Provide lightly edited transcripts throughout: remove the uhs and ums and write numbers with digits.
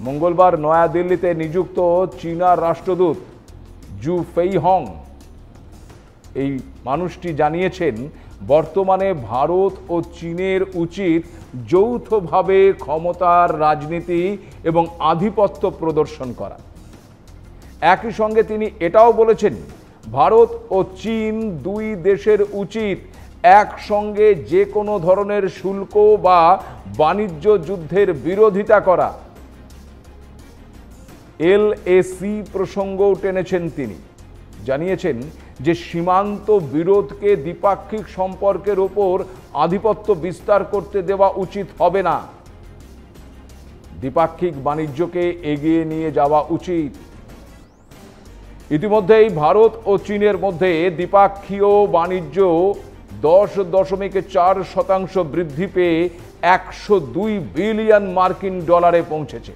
মঙ্গলবার নয়াদিল্লিতে নিযুক্ত চীনা রাষ্ট্রদূত জু ফেইহং এই মানুষটি জানিয়েছেন, বর্তমানে ভারত ও চীনের উচিত যৌথভাবে ক্ষমতার রাজনীতি এবং আধিপত্য প্রদর্শন করা। একই সঙ্গে তিনি এটাও বলেছেন, ভারত ও চীন দুই দেশের উচিত একসঙ্গে যে কোনো ধরনের শুল্ক বা বাণিজ্য যুদ্ধের বিরোধিতা করা। এলএসি প্রসঙ্গও টেনেছেন তিনি। জানিয়েছেন যে সীমান্ত বিরোধকে দ্বিপাক্ষিক সম্পর্কের ওপর আধিপত্য বিস্তার করতে দেওয়া উচিত হবে না। দ্বিপাক্ষিক বাণিজ্যকে এগিয়ে নিয়ে যাওয়া উচিত। ইতিমধ্যেই ভারত ও চীনের মধ্যে দ্বিপাক্ষীয় বাণিজ্য 10.4% বৃদ্ধি পেয়ে 102 বিলিয়ন মার্কিন ডলারে পৌঁছেছে।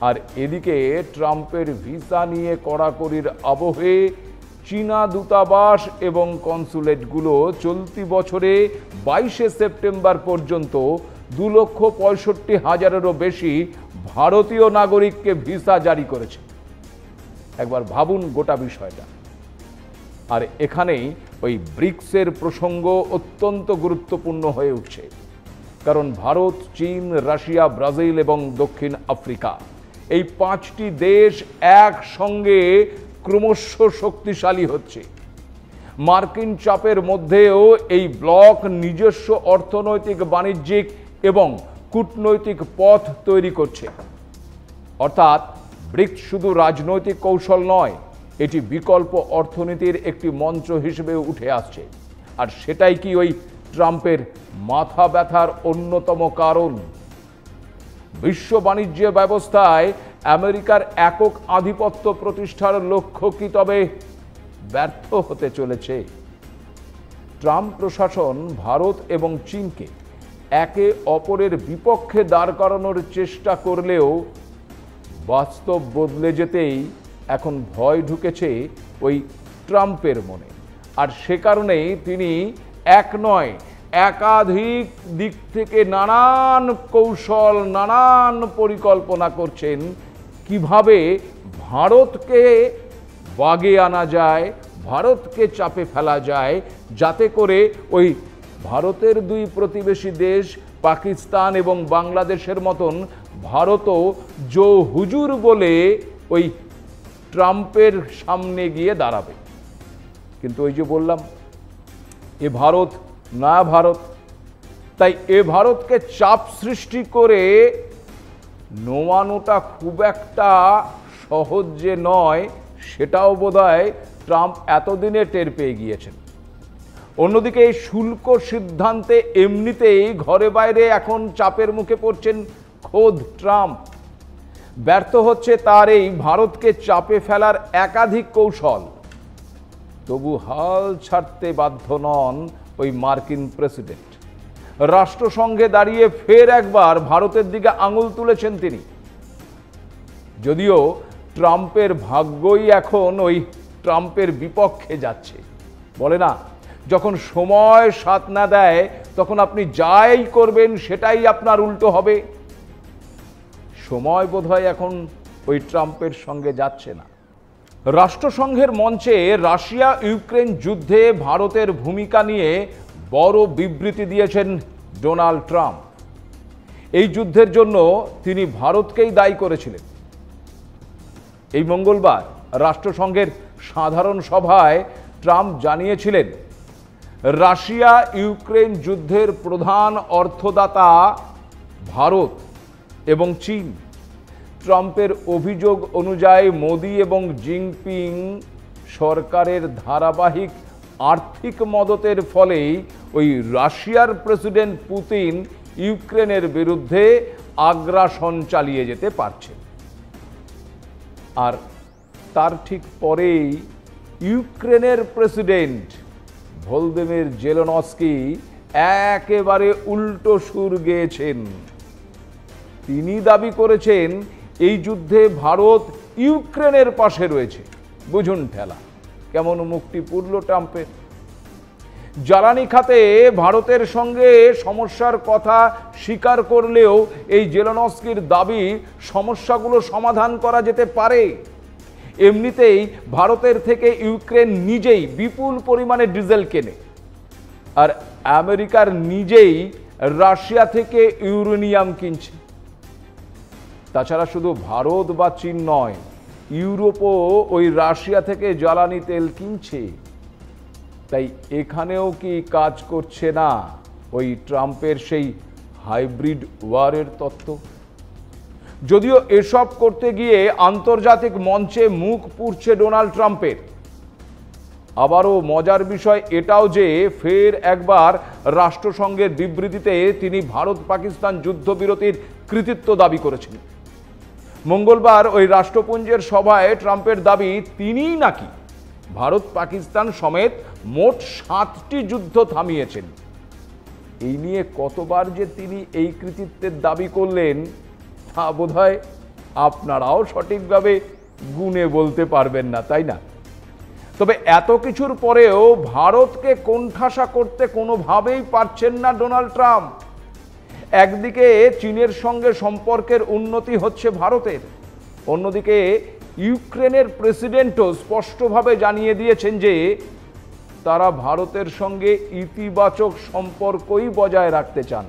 আর এদিকে ট্রাম্পের ভিসা নিয়ে কড়াকড়ির আবহে চীনা দূতাবাস এবং কনসুলেটগুলো চলতি বছরে 22 সেপ্টেম্বর পর্যন্ত 2,65,000-এরও বেশি ভারতীয় নাগরিককে ভিসা জারি করেছে। একবার ভাবুন গোটা বিষয়টা। আর এখানেই ওই ব্রিক্সের প্রসঙ্গ অত্যন্ত গুরুত্বপূর্ণ হয়ে উঠছে, কারণ ভারত, চীন, রাশিয়া, ব্রাজিল এবং দক্ষিণ আফ্রিকা এই 5টি দেশ একসঙ্গে ক্রমশ শক্তিশালী হচ্ছে। মার্কিন চাপের মধ্যেও এই ব্লক নিজস্ব অর্থনৈতিক, বাণিজ্যিক এবং কূটনৈতিক পথ তৈরি করছে। অর্থাৎ ব্রিক্স শুধু রাজনৈতিক কৌশল নয়, এটি বিকল্প অর্থনীতির একটি মঞ্চ হিসেবে উঠে আসছে। আর সেটাই কি ওই ট্রাম্পের মাথা ব্যথার অন্যতম কারণ। বিশ্ব বাণিজ্য ব্যবস্থায় আমেরিকার একক আধিপত্য প্রতিষ্ঠার লক্ষ্য কি তবে ব্যর্থ হতে চলেছে? ট্রাম্প প্রশাসন ভারত এবং চীনকে একে অপরের বিপক্ষে দাঁড় করানোর চেষ্টা করলেও বাস্তব বদলে যেতেই এখন ভয় ঢুকেছে ওই ট্রাম্পের মনে। আর সে কারণেই তিনি এক নয়, একাধিক দিক থেকে নানান কৌশল, নানান পরিকল্পনা করছেন কিভাবে ভারতকে বাগে আনা যায়, ভারতকে চাপে ফেলা যায়, যাতে করে ওই ভারতের দুই প্রতিবেশী দেশ পাকিস্তান এবং বাংলাদেশের মতন ভারতও জো হুজুর বলে ওই ট্রাম্পের সামনে গিয়ে দাঁড়াবে। কিন্তু ওই যে বললাম, এ ভারত না ভারত, তাই এ ভারতকে চাপ সৃষ্টি করে নোয়ানোটা খুব একটা সহজ যে নয়, সেটাও বোধহয় ট্রাম্প এতদিনে টের পেয়ে গিয়েছেন। অন্যদিকে এই শুল্ক সিদ্ধান্তে এমনিতেই ঘরে বাইরে এখন চাপের মুখে পড়ছেন খোদ ট্রাম্প। ব্যর্থ হচ্ছে তার এই ভারতকে চাপে ফেলার একাধিক কৌশল। তবু হাল ছাড়তে বাধ্য নন ওই মার্কিন প্রেসিডেন্ট। রাষ্ট্রসংঘে দাঁড়িয়ে ফের একবার ভারতের দিকে আঙুল তুলেছেন তিনি। যদিও ট্রাম্পের ভাগ্যই এখন ওই ট্রাম্পের বিপক্ষে যাচ্ছে। বলে না, যখন সময় সাথ না দেয় তখন আপনি যাই করবেন সেটাই আপনার উল্টো হবে। সময় বোধহয় এখন ওই ট্রাম্পের সঙ্গে যাচ্ছে না। রাষ্ট্রসংঘের মঞ্চে রাশিয়া ইউক্রেন যুদ্ধে ভারতের ভূমিকা নিয়ে বড় বিবৃতি দিয়েছেন ডোনাল্ড ট্রাম্প। এই যুদ্ধের জন্য তিনি ভারতকেই দায়ী করেছিলেন। এই মঙ্গলবার রাষ্ট্রসংঘের সাধারণ সভায় ট্রাম্প জানিয়েছিলেন, রাশিয়া ইউক্রেন যুদ্ধের প্রধান অর্থদাতা ভারত এবং চীন। ট্রাম্পের অভিযোগ অনুযায়ী মোদি এবং জিনপিং সরকারের ধারাবাহিক আর্থিক মদতের ফলেই ওই রাশিয়ার প্রেসিডেন্ট পুতিন ইউক্রেনের বিরুদ্ধে আগ্রাসন চালিয়ে যেতে পারছেন। আর তার ঠিক পরেই ইউক্রেনের প্রেসিডেন্ট ভলোদিমির জেলেনস্কি একেবারে উল্টো সুর গেয়েছেন। তিনি দাবি করেছেন এই যুদ্ধে ভারত ইউক্রেনের পাশে রয়েছে। বুঝুন ঠেলা, কেমন মুখটি পুরল ট্রাম্পের। জ্বালানি খাতে ভারতের সঙ্গে সমস্যার কথা স্বীকার করলেও এই জেলেনস্কির দাবি সমস্যাগুলো সমাধান করা যেতে পারে। এমনিতেই ভারতের থেকে ইউক্রেন নিজেই বিপুল পরিমাণে ডিজেল কেনে, আর আমেরিকার নিজেই রাশিয়া থেকে ইউরেনিয়াম কিনছে। তাছাড়া শুধু ভারত বা চীন নয়, ইউরোপও ওই রাশিয়া থেকে জ্বালানি তেল কিনছে। তাই এখানেও কি কাজ করছে না ওই ট্রাম্পের সেই হাইব্রিড ওয়ারের তত্ত্ব? যদিও এসব করতে গিয়ে আন্তর্জাতিক মঞ্চে মুখ পুড়ছে ডোনাল্ড ট্রাম্পের। আবারও মজার বিষয় এটাও যে ফের একবার রাষ্ট্রসংঘের বিবৃতিতে তিনি ভারত পাকিস্তান যুদ্ধবিরতির কৃতিত্ব দাবি করেছেন। মঙ্গলবার ওই রাষ্ট্রপুঞ্জের সভায় ট্রাম্পের দাবি তিনিই নাকি ভারত পাকিস্তান সমেত মোট 7টি যুদ্ধ থামিয়েছেন। এই নিয়ে কতবার যে তিনি এই কৃতিত্বের দাবি করলেন তা বোধহয় আপনারাও সঠিকভাবে গুণে বলতে পারবেন না, তাই না? তবে এত কিছুর পরেও ভারতকে কোণঠাসা করতে কোনোভাবেই পারছেন না ডোনাল্ড ট্রাম্প। একদিকে চীনের সঙ্গে সম্পর্কের উন্নতি হচ্ছে ভারতের, অন্যদিকে ইউক্রেনের প্রেসিডেন্টও স্পষ্টভাবে জানিয়ে দিয়েছেন যে তারা ভারতের সঙ্গে ইতিবাচক সম্পর্কই বজায় রাখতে চান।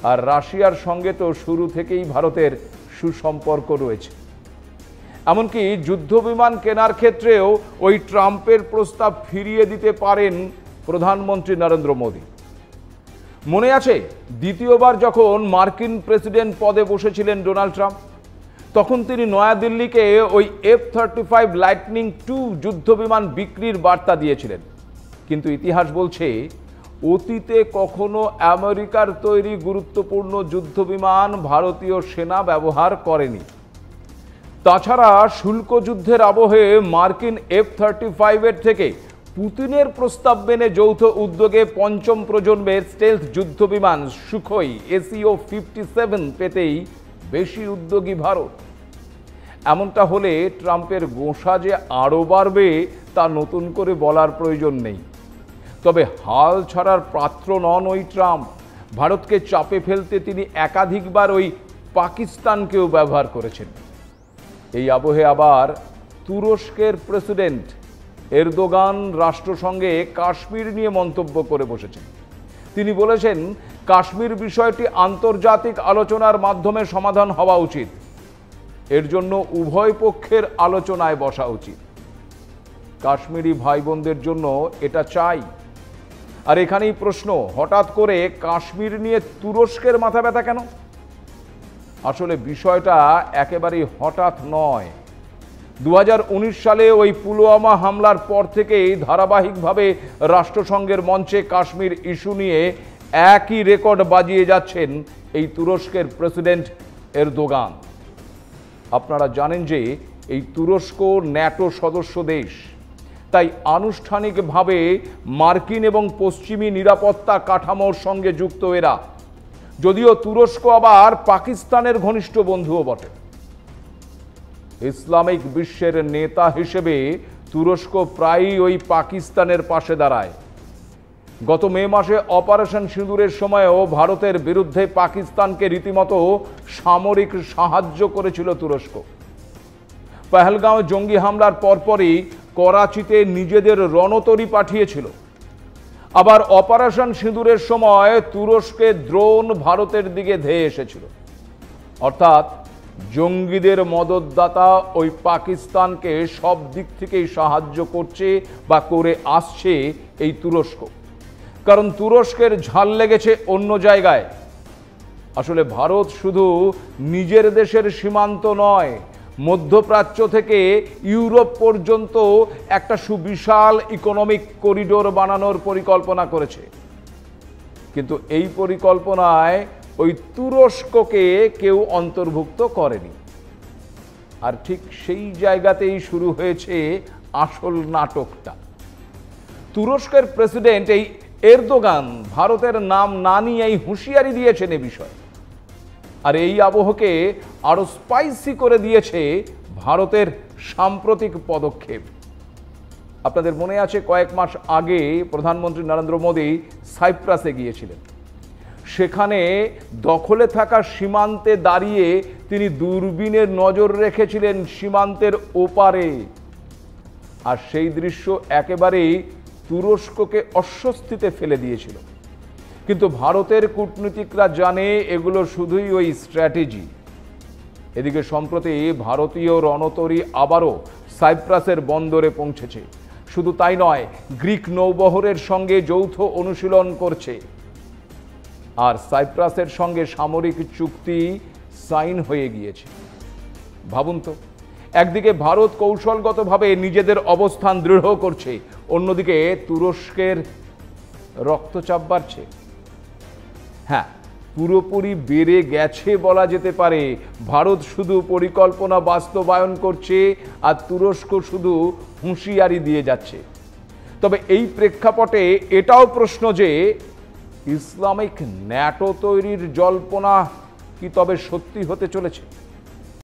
আর রাশিয়ার সঙ্গে তো শুরু থেকেই ভারতের সুসম্পর্ক রয়েছে। এমনকি যুদ্ধবিমান কেনার ক্ষেত্রেও ওই ট্রাম্পের প্রস্তাব ফিরিয়ে দিতে পারেন প্রধানমন্ত্রী নরেন্দ্র মোদী। মনে আছে দ্বিতীয়বার যখন মার্কিন প্রেসিডেন্ট পদে বসেছিলেন ডোনাল্ড ট্রাম্প, তখন তিনি নয়াদিল্লিকে ওই F-35 লাইটনিং 2 যুদ্ধবিমান বিক্রির বার্তা দিয়েছিলেন। কিন্তু ইতিহাস বলছে অতীতে কখনো আমেরিকার তৈরি গুরুত্বপূর্ণ যুদ্ধবিমান ভারতীয় সেনা ব্যবহার করেনি। তাছাড়া শুল্ক যুদ্ধের আবহে মার্কিন F-35 এর থেকে পুতিনের প্রস্তাব মেনে যৌথ উদ্যোগে পঞ্চম প্রজন্মের স্টেলথ যুদ্ধবিমান সুখোই SU-57 পেতেই বেশি উদ্যোগী ভারত। এমনটা হলে ট্রাম্পের গোঁসা যে আরও বাড়বে তা নতুন করে বলার প্রয়োজন নেই। তবে হাল ছাড়ার পাত্র নন ওই ট্রাম্প। ভারতকে চাপে ফেলতে তিনি একাধিকবার ওই পাকিস্তানকেও ব্যবহার করেছেন। এই আবহে আবার তুরস্কের প্রেসিডেন্ট এরদোগান রাষ্ট্রসংঘে কাশ্মীর নিয়ে মন্তব্য করে বসেছেন। তিনি বলেছেন কাশ্মীর বিষয়টি আন্তর্জাতিক আলোচনার মাধ্যমে সমাধান হওয়া উচিত, এর জন্য উভয় পক্ষের আলোচনায় বসা উচিত। কাশ্মীরি ভাই বোনদের জন্য এটা চাই। আর এখানেই প্রশ্ন, হঠাৎ করে কাশ্মীর নিয়ে তুরস্কের মাথা ব্যথা কেন? আসলে বিষয়টা একেবারেই হঠাৎ নয়। 2019 সালে ওই পুলওয়ামা হামলার পর থেকেই ধারাবাহিকভাবে রাষ্ট্রসংঘের মঞ্চে কাশ্মীর ইস্যু নিয়ে একই রেকর্ড বাজিয়ে যাচ্ছেন এই তুরস্কের প্রেসিডেন্ট এরদোগান। আপনারা জানেন যে এই তুরস্ক ন্যাটো সদস্য দেশ, তাই আনুষ্ঠানিকভাবে মার্কিন এবং পশ্চিমী নিরাপত্তা কাঠামোর সঙ্গে যুক্ত এরা। যদিও তুরস্ক আবার পাকিস্তানের ঘনিষ্ঠ বন্ধুও বটে। ইসলামিক বিশ্বের নেতা হিসেবে তুরস্ক প্রায়ই ওই পাকিস্তানের পাশে দাঁড়ায়। গত মে মাসে অপারেশন সিঁদুরের সময়ও ভারতের বিরুদ্ধে পাকিস্তানকে রীতিমতো সামরিক সাহায্য করেছিল তুরস্ক। পহেলগাঁও জঙ্গি হামলার পরপরই করাচিতে নিজেদের রণতরী পাঠিয়েছিল। আবার অপারেশন সিঁদুরের সময় তুরস্কের ড্রোন ভারতের দিকে ধেয়ে এসেছিল। অর্থাৎ জঙ্গিদের মদতদাতা ওই পাকিস্তানকে সব দিক থেকেই সাহায্য করছে বা করে আসছে এই তুরস্ক। কারণ তুরস্কের ঝাল লেগেছে অন্য জায়গায়। আসলে ভারত শুধু নিজের দেশের সীমান্ত নয়, মধ্যপ্রাচ্য থেকে ইউরোপ পর্যন্ত একটা সুবিশাল ইকোনমিক করিডোর বানানোর পরিকল্পনা করেছে। কিন্তু এই পরিকল্পনায় ওই তুরস্ককে কেউ অন্তর্ভুক্ত করেনি। আর ঠিক সেই জায়গাতেই শুরু হয়েছে আসল নাটকটা। তুরস্কের প্রেসিডেন্ট এই এরদোগান ভারতের নাম না নিয়েই হুঁশিয়ারি দিয়েছেন এ বিষয়ে। আর এই আবহকে আরো স্পাইসি করে দিয়েছে ভারতের সাম্প্রতিক পদক্ষেপ। আপনাদের মনে আছে কয়েক মাস আগে প্রধানমন্ত্রী নরেন্দ্র মোদী সাইপ্রাসে গিয়েছিলেন। সেখানে দখলে থাকা সীমান্তে দাঁড়িয়ে তিনি দূরবীনের নজর রেখেছিলেন সীমান্তের ওপারে। আর সেই দৃশ্য একেবারেই তুরস্ককে অস্বস্তিতে ফেলে দিয়েছিল। কিন্তু ভারতের কূটনীতিকরা জানে এগুলো শুধুই ওই স্ট্র্যাটেজি। এদিকে সম্প্রতি ভারতীয় রণতরী আবারও সাইপ্রাসের বন্দরে পৌঁছেছে। শুধু তাই নয়, গ্রিক নৌবহরের সঙ্গে যৌথ অনুশীলন করছে। আর সাইপ্রাসের সঙ্গে সামরিক চুক্তি সাইন হয়ে গিয়েছে। ভাবুন তো, একদিকে ভারত কৌশলগতভাবে নিজেদের অবস্থান দৃঢ় করছে, অন্যদিকে তুরস্কের রক্তচাপ বাড়ছে। হ্যাঁ, পুরোপুরি বেড়ে গেছে বলা যেতে পারে। ভারত শুধু পরিকল্পনা বাস্তবায়ন করছে আর তুরস্ক শুধু হুঁশিয়ারি দিয়ে যাচ্ছে। তবে এই প্রেক্ষাপটে এটাও প্রশ্ন যে ইসলামিক ন্যাটো তৈরির জল্পনা কি তবে সত্যি হতে চলেছে?